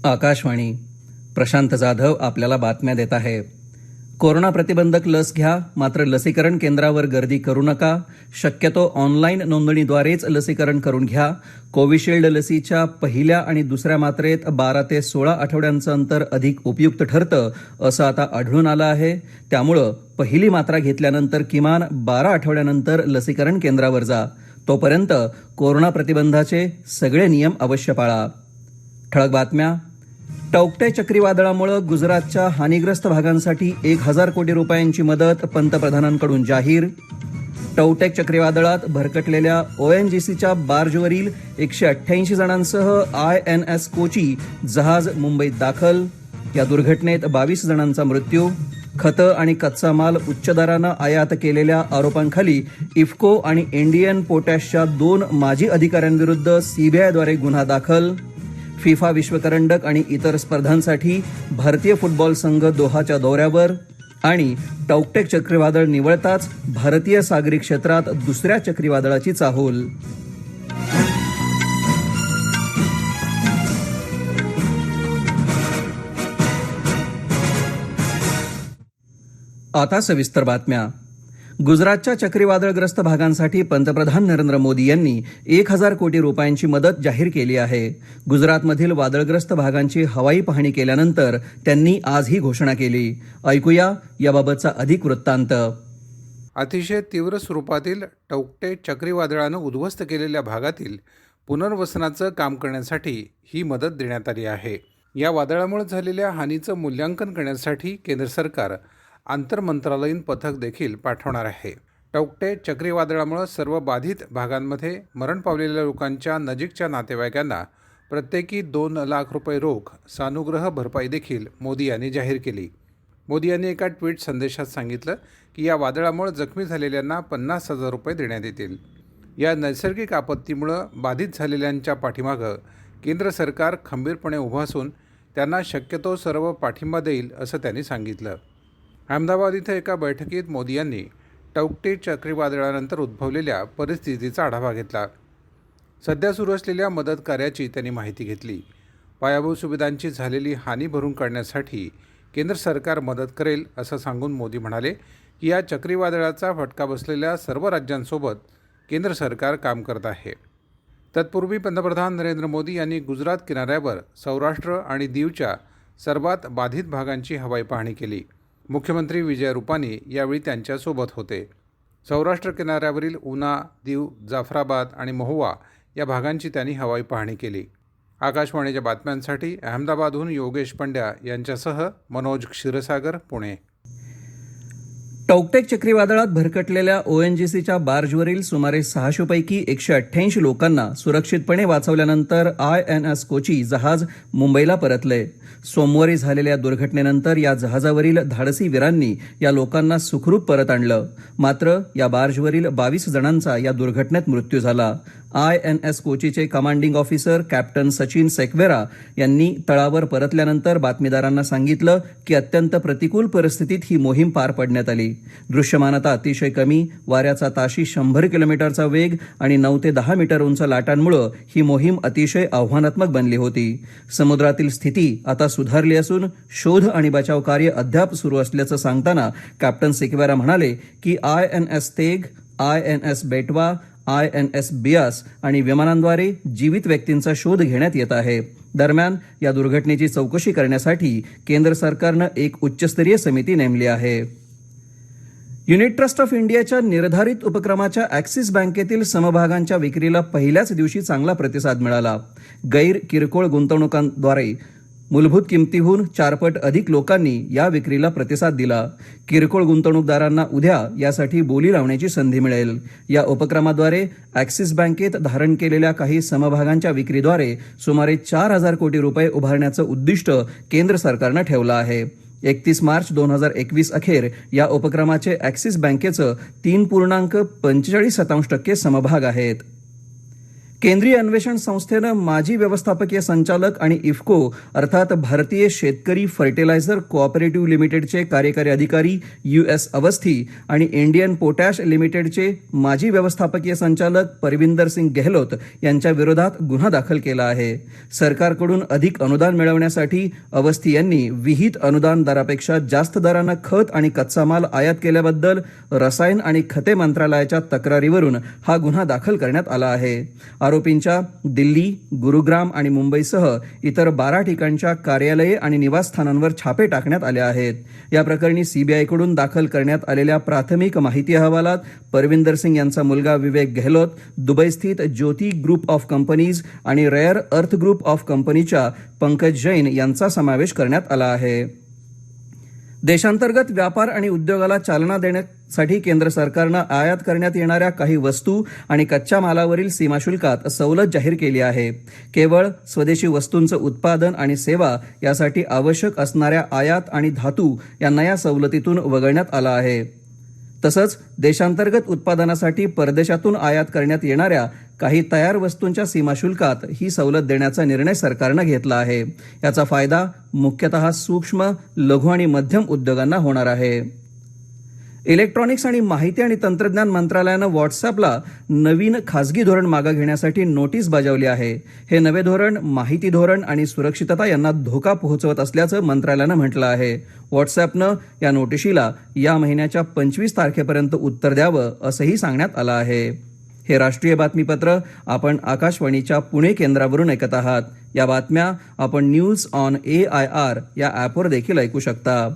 आकाशवाणी. प्रशांत जाधव आपल्याला बातम्या देत आहे. कोरोना प्रतिबंधक लस घ्या, मात्र लसीकरण केंद्रावर गर्दी करू नका. शक्यतो ऑनलाईन नोंदणीद्वारेच लसीकरण करून घ्या. कोविशिल्ड लसीच्या पहिल्या आणि दुसऱ्या मात्रेत 12 ते 16 आठवड्यांचं अंतर अधिक उपयुक्त ठरतं, असं आता आढळून आलं आहे. त्यामुळं पहिली मात्रा घेतल्यानंतर किमान 12 आठवड्यानंतर लसीकरण केंद्रावर जा. तोपर्यंत कोरोना प्रतिबंधाचे सगळे नियम अवश्य पाळा. ठळक बातम्या. टौक्टे चक्रीवादळामुळे गुजरातच्या हानीग्रस्त भागांसाठी 1000 कोटी रुपयांची मदत पंतप्रधानांकडून जाहीर. टौटेक चक्रीवादळात भरकटलेल्या ONGCच्या बार्जवरील 188 जणांसह INS कोची जहाज मुंबईत दाखल. या दुर्घटनेत 22 जणांचा मृत्यू. खतं आणि कच्चा माल उच्च दरानं आयात केलेल्या आरोपांखाली इफ्को आणि इंडियन पोटॅशच्या 2 माजी अधिकाऱ्यांविरुद्ध CBIद्वारे गुन्हा दाखल. फिफा विश्वकरंडक आणि इतर स्पर्धांसाठी भारतीय फुटबॉल संघ दोहाच्या दौऱ्यावर. आणि टौक्टेक चक्रीवादळ निवळताच भारतीय सागरी क्षेत्रात दुसऱ्या चक्रीवादळाची चाहूल. आता सविस्तर बातम्या. गुजरातच्या चक्रीवादळग्रस्त भागांसाठी पंतप्रधान नरेंद्र मोदी यांनी 1000 कोटी रुपयांची मदत जाहीर केली आहे. गुजरातमधील वादळग्रस्त भागांची हवाई पाहणी केल्यानंतर त्यांनी आज ही घोषणा केली. ऐकूया याबाबतचा अधिक वृत्तांत. अतिशय तीव्र स्वरूपातील टौक्टे चक्रीवादळानं उद्ध्वस्त केलेल्या भागातील पुनर्वसनाचं काम करण्यासाठी ही मदत देण्यात आली आहे. या वादळामुळे झालेल्या हानीचं मूल्यांकन करण्यासाठी केंद्र सरकार आंतरमंत्रालयीन पथक देखील पाठवणार आहे. टौक्टे चक्रीवादळामुळे सर्व बाधित भागांमध्ये मरण पावलेल्या लोकांच्या नजीकच्या नातेवाईकांना प्रत्येकी 2 लाख रुपये रोख सानुग्रह भरपाई देखील मोदी यांनी जाहीर केली. मोदी यांनी एका ट्विट संदेशात सांगितलं की या वादळामुळे जखमी झालेल्यांना 50,000 रुपये देण्यात येतील. या नैसर्गिक आपत्तीमुळे बाधित झालेल्यांच्या पाठीमागं केंद्र सरकार खंबीरपणे उभं असून त्यांना शक्यतो सर्व पाठिंबा देईल असं त्यांनी सांगितलं. अहमदाबाद इथं एका बैठकीत मोदी यांनी टौक्टे चक्रीवादळानंतर उद्भवलेल्या परिस्थितीचा आढावा घेतला. सध्या सुरू असलेल्या मदत कार्याची त्यांनी माहिती घेतली. पायाभूत सुविधांची झालेली हानी भरून काढण्यासाठी केंद्र सरकार मदत करेल असं सांगून मोदी म्हणाले की या चक्रीवादळाचा फटका बसलेल्या सर्व राज्यांसोबत केंद्र सरकार काम करत आहे. तत्पूर्वी पंतप्रधान नरेंद्र मोदी यांनी गुजरात किनाऱ्यावर सौराष्ट्र आणि दीवच्या सर्वात बाधित भागांची हवाई पाहणी केली. मुख्यमंत्री विजय रुपानी यावेळी त्यांच्यासोबत होते. सौराष्ट्र किनाऱ्यावरील उना, दीव, जाफराबाद आणि महुवा या भागांची त्यांनी हवाई पाहणी केली. आकाशवाणीच्या बातम्यांसाठी अहमदाबादहून योगेश पंड्या यांच्यासह मनोज क्षीरसागर, पुणे. टौक्टेक चक्रीवादळात भरकटलेल्या ONGCच्या बार्जवरील सुमारे 600 पैकी 188 लोकांना सुरक्षितपणे वाचवल्यानंतर INS कोची जहाज मुंबईला परतले. सोमवारी झालेल्या दुर्घटनेनंतर या जहाजावरील धाडसी वीरांनी या लोकांना सुखरूप परत आणलं. मात्र या बार्जवरील 22 जणांचा या दुर्घटनेत मृत्यू झाला. INS कोचीचे commanding officer captain Sachin Sequeira यांनी तळावर परतल्यानंतर बातमीदारांना सांगितलं की अत्यंत प्रतिकूल परिस्थितीत ही मोहीम पार पाडण्यात आली. दृश्यमानता अतिशय कमी, वाऱ्याचा ताशी 100 किलोमीटरचा वेग आणि 9 ते 10 मीटर उंच लाटांमुळे ही मोहीम अतिशय आव्हानात्मक बनली होती. समुद्रातील स्थिती आता सुधारली असून शोध आणि बचाव कार्य अद्याप सुरू असल्याचं सांगताना कॅप्टन सेक्वेरा म्हणाले की INS तेग, INS बेटवा, INS बियास आणि विमानांद्वारे जीवित व्यक्तींचा शोध घेण्यात येत आहे. दरम्यान या दुर्घटनेची चौकशी करण्यासाठी केंद्र सरकारनं एक उच्चस्तरीय समिती नेमली आहे. युनिट ट्रस्ट ऑफ इंडियाच्या निर्धारित उपक्रमाच्या ॲक्सिस बँकेतील समभागांच्या विक्रीला पहिल्याच दिवशी चांगला प्रतिसाद मिळाला. गैर किरकोळ गुंतवणुकांद्वारे मूलभूत किमतीहून 4 पट अधिक लोकांनी या विक्रीला प्रतिसाद दिला. किरकोळ गुंतवणूकदारांना उद्या यासाठी बोली लावण्याची संधी मिळेल. या उपक्रमाद्वारे ॲक्सिस बँकेत धारण केलेल्या काही समभागांच्या विक्रीद्वारे सुमारे 4000 कोटी रुपये उभारण्याचं उद्दिष्ट केंद्र सरकारनं ठेवलं आहे. 31 मार्च 2021 अखेर या उपक्रमाचे ॲक्सिस बँकेचं 3.45% समभाग आहेत. केंद्रीय अन्वेषण संस्थेनं माजी व्यवस्थापकीय संचालक आणि इफ्को अर्थात भारतीय शेतकरी फर्टिलायझर कोऑपरेटिव्ह लिमिटेडचे कार्यकारी अधिकारी US अवस्थी आणि इंडियन पोटॅश लिमिटेडचे माजी व्यवस्थापकीय संचालक परविंदर सिंग गेहलोत यांच्या विरोधात गुन्हा दाखल केला आहे. सरकारकडून अधिक अनुदान मिळवण्यासाठी अवस्थी यांनी विहित अनुदान दरापेक्षा जास्त दरानं खत आणि कच्चा माल आयात केल्याबद्दल रसायन आणि खते मंत्रालयाच्या तक्रारीवरून हा गुन्हा दाखल करण्यात आला आहे. आरोपींच्या दिल्ली, गुरुग्राम आणि मुंबईसह इतर 12 ठिकाणच्या कार्यालये आणि निवासस्थानांवर छापे टाकण्यात आले आहेत. या प्रकरणी सीबीआयकडून दाखल करण्यात आलेल्या प्राथमिक माहिती अहवालात परविंदर सिंग यांचा मुलगा विवेक गेहलोत, दुबईस्थित ज्योती ग्रुप ऑफ कंपनीज आणि रेअर अर्थ ग्रुप ऑफ कंपनीच्या पंकज जैन यांचा समावेश करण्यात आला आहे. देशांतर्गत व्यापार आणि उद्योगाला चालना देण्यासाठी केंद्र सरकारनं आयात करण्यात येणाऱ्या काही वस्तू आणि कच्च्या मालावरील सीमाशुल्कात सवलत जाहीर केली आहे. केवळ स्वदेशी वस्तूंचं उत्पादन आणि सेवा यासाठी आवश्यक असणाऱ्या आयात आणि धातू यांना या सवलतीतून वगळण्यात आलं आहे. तसंच देशांतर्गत उत्पादनासाठी परदेशातून आयात करण्यात येणाऱ्या काही तयार वस्तूंच्या सीमाशुल्कात ही सवलत देण्याचा निर्णय सरकारनं घेतला आहे. याचा फायदा मुख्यतः सूक्ष्म, लघु आणि मध्यम उद्योगांना होणार आहे. इलेक्ट्रॉनिक्स आणि माहिती आणि तंत्रज्ञान मंत्रालयानं व्हॉट्सअपला नवीन खासगी धोरण मागे घेण्यासाठी नोटीस बजावली आहे. हे नवे धोरण माहिती धोरण आणि सुरक्षितता यांना धोका पोहोचवत असल्याचं मंत्रालयानं म्हटलं आहे. व्हॉट्सअपनं या नोटिशीला या महिन्याच्या 25 तारखेपर्यंत उत्तर द्यावं असंही सांगण्यात आलं आहे. हे राष्ट्रीय बातमीपत्र आपण आकाशवाणीच्या पुणे केंद्रावरून ऐकत आहात. या बातम्या आपण न्यूज ऑन AIR या ॲपवर देखील ऐकू शकता.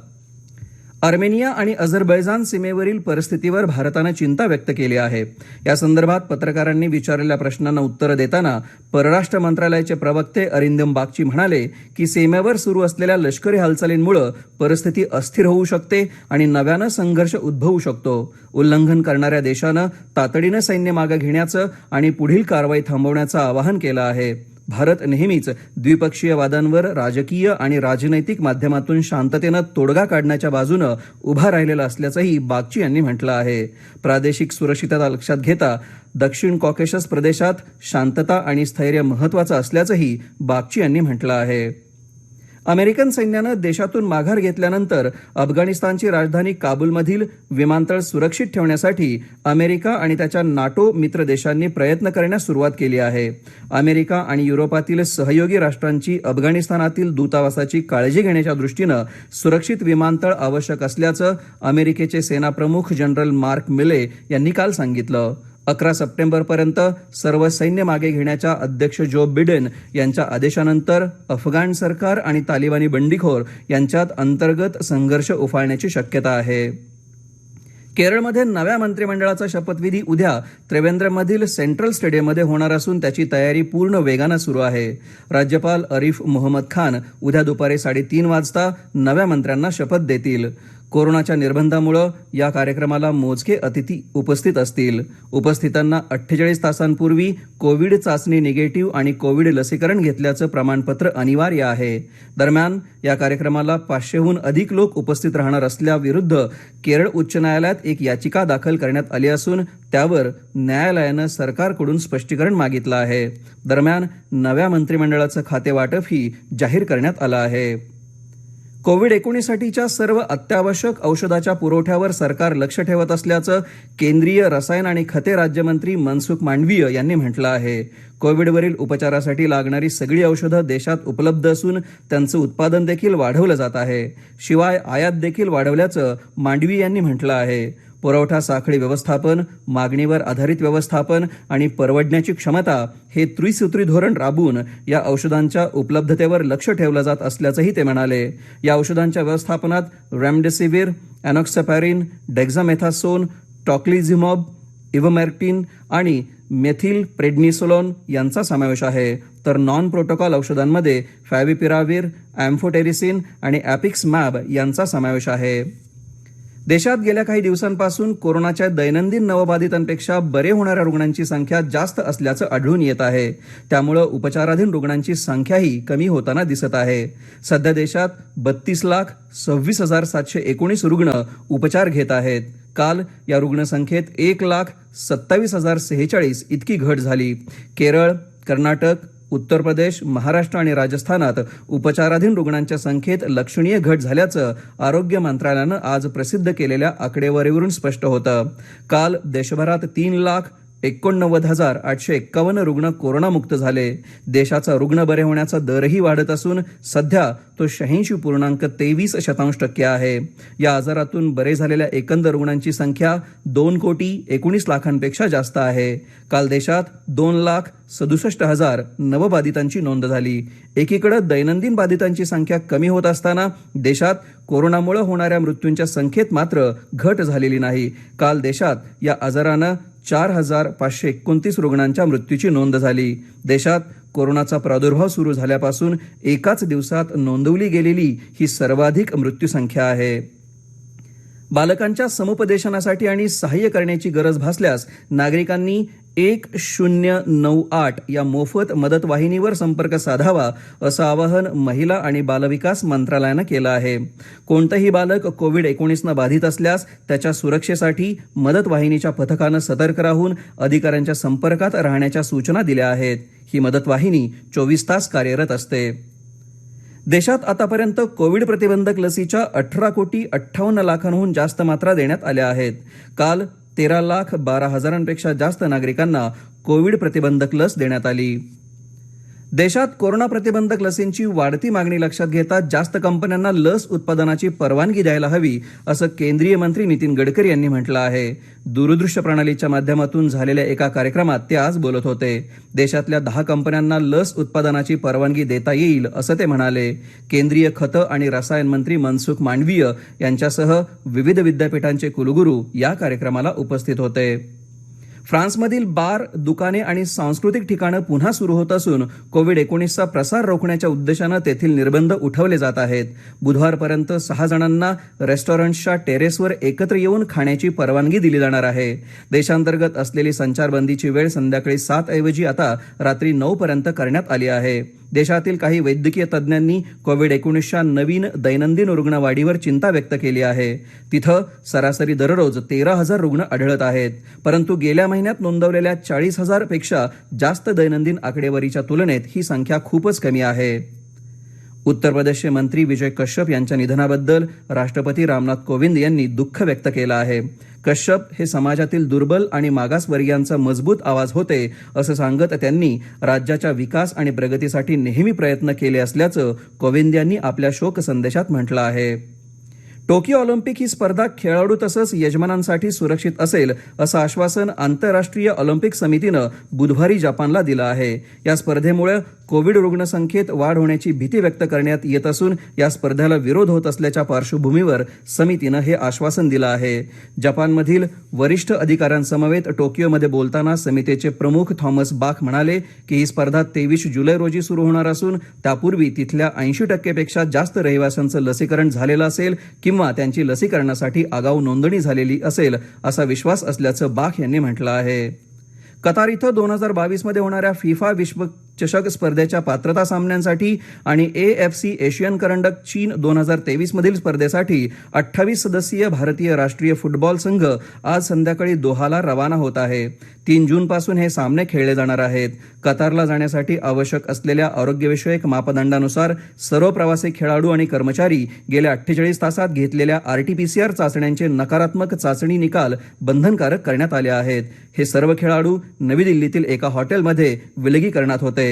अर्मेनिया आणि अझरबैजान सीमेवरील परिस्थितीवर भारतानं चिंता व्यक्त केली आहे. या संदर्भात पत्रकारांनी विचारलेल्या प्रश्नांना उत्तर देताना परराष्ट्र मंत्रालयाचे प्रवक्ते अरिंदम बागची म्हणाले की सीमेवर सुरू असलेल्या लष्करी हालचालींमुळे परिस्थिती अस्थिर होऊ शकते आणि नव्यानं संघर्ष उद्भवू शकतो. उल्लंघन करणाऱ्या देशानं तातडीनं सैन्य मागे घेण्याचं आणि पुढील कारवाई थांबवण्याचं आवाहन केलं आहे. भारत नेहमीच द्विपक्षीय वादांवर राजकीय आणि राजनैतिक माध्यमातून शांततेनं तोडगा काढण्याच्या बाजूनं उभा राहिलेला असल्याचंही बागची यांनी म्हटलं आहे. प्रादेशिक सुरक्षितता लक्षात घेता दक्षिण कॉकेशस प्रदेशात शांतता आणि स्थैर्य महत्त्वाचं असल्याचंही बागची यांनी म्हटलं आहे. अमेरिकन सैन्यानं देशातून माघार घेतल्यानंतर अफगाणिस्तानची राजधानी काबूलमधील विमानतळ सुरक्षित ठेवण्यासाठी अमेरिका आणि त्याच्या नाटो मित्र देशांनी प्रयत्न करण्यास सुरुवात केली आहे. अमेरिका आणि युरोपातील सहयोगी राष्ट्रांची अफगाणिस्तानातील दूतावासाची काळजी घेण्याच्या दृष्टीनं सुरक्षित विमानतळ आवश्यक असल्याचं अमेरिकेचे सेनाप्रमुख जनरल मार्क मिले यांनी काल सांगितलं. 11 सप्टेंबरपर्यंत सर्व सैन्य मागे घेण्याच्या अध्यक्ष जो बिडेन यांच्या आदेशानंतर अफगाण सरकार आणि तालिबानी बंडखोर यांच्यात अंतर्गत संघर्ष उफाळण्याची शक्यता आहे. केरळमध्ये नव्या मंत्रिमंडळाचा शपथविधी उद्या त्रिवेंद्रममधील सेंट्रल स्टेडियममध्ये होणार असून त्याची तयारी पूर्ण वेगानं सुरू आहे. राज्यपाल अरिफ मोहम्मद खान उद्या दुपारी 3:30 वाजता नव्या मंत्र्यांना शपथ देतील. कोरोनाच्या निर्बंधामुळे या कार्यक्रमाला मोजके अतिथी उपस्थित असतील. उपस्थितांना 48 तासांपूर्वी कोविड चाचणी निगेटिव्ह आणि कोविड लसीकरण घेतल्याचं प्रमाणपत्र अनिवार्य आहे. दरम्यान या कार्यक्रमाला 500हून अधिक लोक उपस्थित राहणार असल्याविरुद्ध केरळ उच्च न्यायालयात एक याचिका दाखल करण्यात आली असून त्यावर न्यायालयानं सरकारकडून स्पष्टीकरण मागितलं आहे. दरम्यान नव्या मंत्रिमंडळाचं खातेवाटपही जाहीर करण्यात आलं आहे. कोविड-19साठीच्या सर्व अत्यावश्यक औषधाच्या पुरवठ्यावर सरकार लक्ष ठेवत असल्याचं केंद्रीय रसायन आणि खते राज्यमंत्री मनसुख मांडवीय यांनी म्हटलं आहे. कोविडवरील उपचारासाठी लागणारी सगळी औषधं देशात उपलब्ध असून त्यांचं उत्पादन देखील वाढवलं जात आहे. शिवाय आयात देखील वाढवल्याचं मांडवी यांनी म्हटलं आहे. पुरवठा साखळी व्यवस्थापन, मागणीवर आधारित व्यवस्थापन आणि परवडण्याची क्षमता हे त्रिसूत्री धोरण राबवून या औषधांच्या उपलब्धतेवर लक्ष ठेवलं जात असल्याचंही ते म्हणाले. या औषधांच्या व्यवस्थापनात रेमडेसिविर, एनॉक्सॅपॅरिन, डेक्झामेथासोन, टॉक्लिझिमॉब, इव्हमॅर्टिन आणि मेथिल प्रेडनिसोलोन यांचा समावेश आहे. तर नॉन प्रोटोकॉल औषधांमध्ये फॅविपिराविर, एम्फोटेरिसिन आणि ॲपिक्समॅब यांचा समावेश आहे. देशात गेल्या काही दिवसांपासून कोरोनाच्या दैनंदिन नवबाधितांपेक्षा बरे होणाऱ्या रुग्णांची संख्या जास्त असल्याचं आढळून येत आहे. त्यामुळे उपचाराधीन रुग्णांची संख्याही कमी होताना दिसत आहे. सध्या देशात 32,26,719 रुग्ण उपचार घेत आहेत. काल या रुग्णसंख्येत 1,27,046 इतकी घट झाली. केरळ, कर्नाटक, उत्तर प्रदेश, महाराष्ट्र आणि राजस्थानात उपचाराधीन रुग्णांच्या संख्येत लक्षणीय घट झाल्याचं आरोग्य मंत्रालयानं आज प्रसिद्ध केलेल्या आकडेवारीवरून स्पष्ट होतं. काल देशभरात 3,89,851 रुग्ण कोरोनामुक्त झाले. देशाचा रुग्ण बरे होण्याचा दरही वाढत असून सध्या तो 86.23% आहे. या आजारातून बरे झालेल्या एकंदर रुग्णांची संख्या 2,19,00,000 जास्त आहे. काल देशात 2,67,000 नवबाधितांची नोंद झाली. एकीकडे दैनंदिन बाधितांची संख्या कमी होत असताना देशात कोरोनामुळे होणाऱ्या मृत्यूंच्या संख्येत मात्र घट झालेली नाही. काल देशात या आजारानं 4,529 रुग्णांच्या मृत्यूची नोंद झाली. देशात कोरोनाचा प्रादुर्भाव सुरू झाल्यापासून एकाच दिवसात नोंदवली गेलेली ही सर्वाधिक मृत्यूसंख्या आहे. बालकांच्या समुपदेशनासाठी आणि सहाय्य करण्याची गरज भासल्यास नागरिकांनी 1098 या मोफत मदत वाहिनीवर संपर्क साधावा असं आवाहन महिला आणि बालविकास मंत्रालयानं केलं आहे. कोणतंही बालक कोविड-19 बाधित असल्यास त्याच्या सुरक्षेसाठी मदत वाहिनीच्या पथकानं सतर्क राहून अधिकाऱ्यांच्या संपर्कात राहण्याच्या सूचना दिल्या आहेत. ही मदत वाहिनी 24 तास कार्यरत असते. देशात आतापर्यंत कोविड प्रतिबंधक लसीच्या 18,58,00,000हून जास्त मात्रा देण्यात आल्या आहेत. काल 13,12,000पेक्षा जास्त नागरिकांना कोविड प्रतिबंधक लस देण्यात आली. देशात कोरोना प्रतिबंधक लसींची वाढती मागणी लक्षात घेता जास्त कंपन्यांना लस उत्पादनाची परवानगी द्यायला हवी असं केंद्रीय मंत्री नितीन गडकरी यांनी म्हटलं आहे. दूरदृश्य प्रणालीच्या माध्यमातून झालेल्या एका कार्यक्रमात ते आज बोलत होते. देशातल्या 10 कंपन्यांना लस उत्पादनाची परवानगी देता येईल असं ते म्हणाले. केंद्रीय खतं आणि रसायन मंत्री मनसुख मांडवीय यांच्यासह विविध विद्यापीठांचे कुलगुरू या कार्यक्रमाला उपस्थित होते. फ्रान्समधील बार, दुकाने आणि सांस्कृतिक ठिकाणं पुन्हा सुरू होत असून कोविड-19चा प्रसार रोखण्याच्या उद्देशानं तेथील निर्बंध उठवले जात आहेत. बुधवारपर्यंत 6 जणांना रेस्टॉरंट्सच्या टेरेसवर एकत्र येऊन खाण्याची परवानगी दिली जाणार आहे. देशांतर्गत असलेली संचारबंदीची वेळ संध्याकाळी 7 ऐवजी आता रात्री 9 पर्यंत करण्यात आली आहे. देशातील काही वैद्यकीय तज्ज्ञांनी कोविड-19च्या नवीन दैनंदिन रुग्णवाढीवर चिंता व्यक्त केली आहे. तिथं सरासरी दररोज 13,000 रुग्ण आढळत आहेत. परंतु गेल्या महिन्यात नोंदवलेल्या 40,000पेक्षा जास्त दैनंदिन आकडेवारीच्या तुलनेत ही संख्या खूपच कमी आहे. उत्तर प्रदेशचे मंत्री विजय कश्यप यांच्या निधनाबद्दल राष्ट्रपती रामनाथ कोविंद यांनी दुःख व्यक्त केलं आहे. कश्यप हे समाजातील दुर्बल आणि मागासवर्गीयांचा मजबूत आवाज होते असं सांगत त्यांनी राज्याच्या विकास आणि प्रगतीसाठी नेहमी प्रयत्न केले असल्याचं कोविंद यांनी आपल्या शोक संदेशात म्हटलं आहे. टोकियो ऑलिम्पिक ही स्पर्धा खेळाडू तसंच यजमानांसाठी सुरक्षित असेल असं आश्वासन आंतरराष्ट्रीय ऑलिम्पिक समितीनं बुधवारी जपानला दिलं आहे. या स्पर्धेमुळे कोविड रुग्णसंख्येत वाढ होण्याची भीती व्यक्त करण्यात येत असून या स्पर्धेला विरोध होत असल्याच्या पार्श्वभूमीवर समितीनं हे आश्वासन दिलं आहे. जपानमधील वरिष्ठ अधिकाऱ्यांसमवेत टोकियोमध्ये बोलताना समितीचे प्रमुख थॉमस बाख म्हणाले की ही स्पर्धा 23 जुलै रोजी सुरू होणार असून त्यापूर्वी तिथल्या 80%पेक्षा जास्त रहिवाशांचं लसीकरण झालेलं असेल किंवा त्यांची लसीकरणासाठी आगाऊ नोंदणी झालेली असेल असा विश्वास असल्याचं बाख यांनी म्हटलं आहे. कतार इथं 2022 मध्ये होणाऱ्या फिफा विश्वचषक स्पर्धेच्या पात्रता सामन्यांसाठी आणि AFC एशियन करंडक चीन 2023 मधील स्पर्धेसाठी 28 सदस्यीय भारतीय राष्ट्रीय फुटबॉल संघ आज संध्याकाळी दोहाला रवाना होत आहे. 3 जूनपासून हे सामने खेळले जाणार आहेत. कतारला जाण्यासाठी आवश्यक असलेल्या आरोग्यविषयक मापदंडानुसार सर्व प्रवासी खेळाडू आणि कर्मचारी गेल्या 48 तासात घेतलेल्या RT-PCR चाचण्यांचे नकारात्मक चाचणी निकाल बंधनकारक करण्यात आले आहेत. हे सर्व खेळाडू नवी दिल्लीतील एका हॉटेलमध्ये विलगीकरणात होते.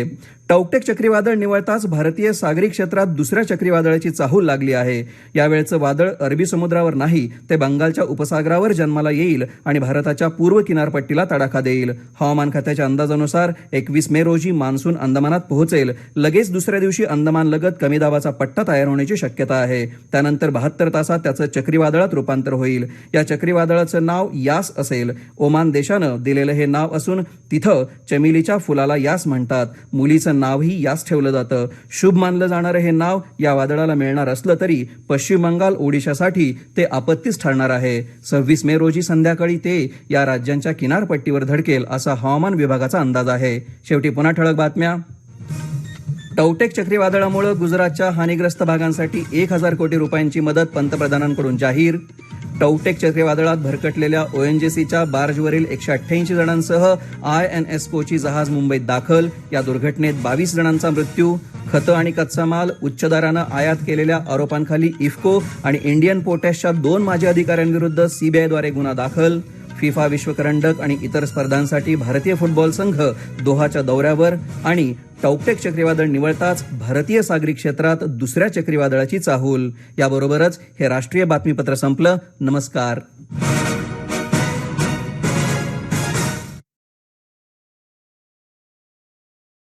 टौक्टेक चक्रीवादळ निवळताच भारतीय सागरी क्षेत्रात दुसऱ्या चक्रीवादळाची चाहूल लागली आहे. यावेळचं वादळ अरबी समुद्रावर नाही ते बंगालच्या उपसागरावर जन्माला येईल आणि भारताच्या पूर्व किनारपट्टीला तडाखा देईल. हवामान खात्याच्या अंदाजानुसार 21 मे रोजी मान्सून अंदमानात पोहोचेल. लगेच दुसऱ्या दिवशी अंदमानलगत कमी दाबाचा पट्टा तयार होण्याची शक्यता आहे. त्यानंतर 72 तासात त्याचं चक्रीवादळात रूपांतर होईल. या चक्रीवादळाचं नाव यास असेल. ओमान देशानं दिलेलं हे नाव असून तिथं चमेलीच्या फुलाला यास म्हणतात. मुलीचं नावही यास ठेवलं जातं. शुभ मानलं जाणारं हे नाव या वादळाला मिळणार असलं तरी पश्चिम बंगाल, ओडिशासाठी ते आपत्तीच ठरणार आहे. 26 मे रोजी संध्याकाळी ते या राज्यांच्या किनारपट्टीवर धडकेल असा हवामान विभागाचा अंदाज आहे. शेवटी पुन्हा ठळक बातम्या. टौटेक चक्रीवादळामुळे गुजरातच्या हानीग्रस्त भागांसाठी 1,000 कोटी रुपयांची मदत पंतप्रधानांकडून जाहीर. टौटेक चक्रीवादळात भरकटलेल्या ONGCच्या बार्जवरील 188 जणांसह INS कोची जहाज मुंबईत दाखल. या दुर्घटनेत 22 जणांचा मृत्यू. खतं आणि कच्चा माल उच्च दरानं आयात केलेल्या आरोपांखाली इफ्को आणि इंडियन पोटॅशच्या 2 माजी अधिकाऱ्यांविरुद्ध सीबीआयद्वारे गुन्हा दाखल. फिफा विश्वकरंडक आणि इतर स्पर्धांसाठी भारतीय फुटबॉल संघ दोहाच्या दौऱ्यावर. आणि टौक्टेक चक्रीवादळ निवळताच भारतीय सागरी क्षेत्रात दुसऱ्या चक्रीवादळाची चाहूल. याबरोबरच हे राष्ट्रीय बातमीपत्र संपलं. नमस्कार.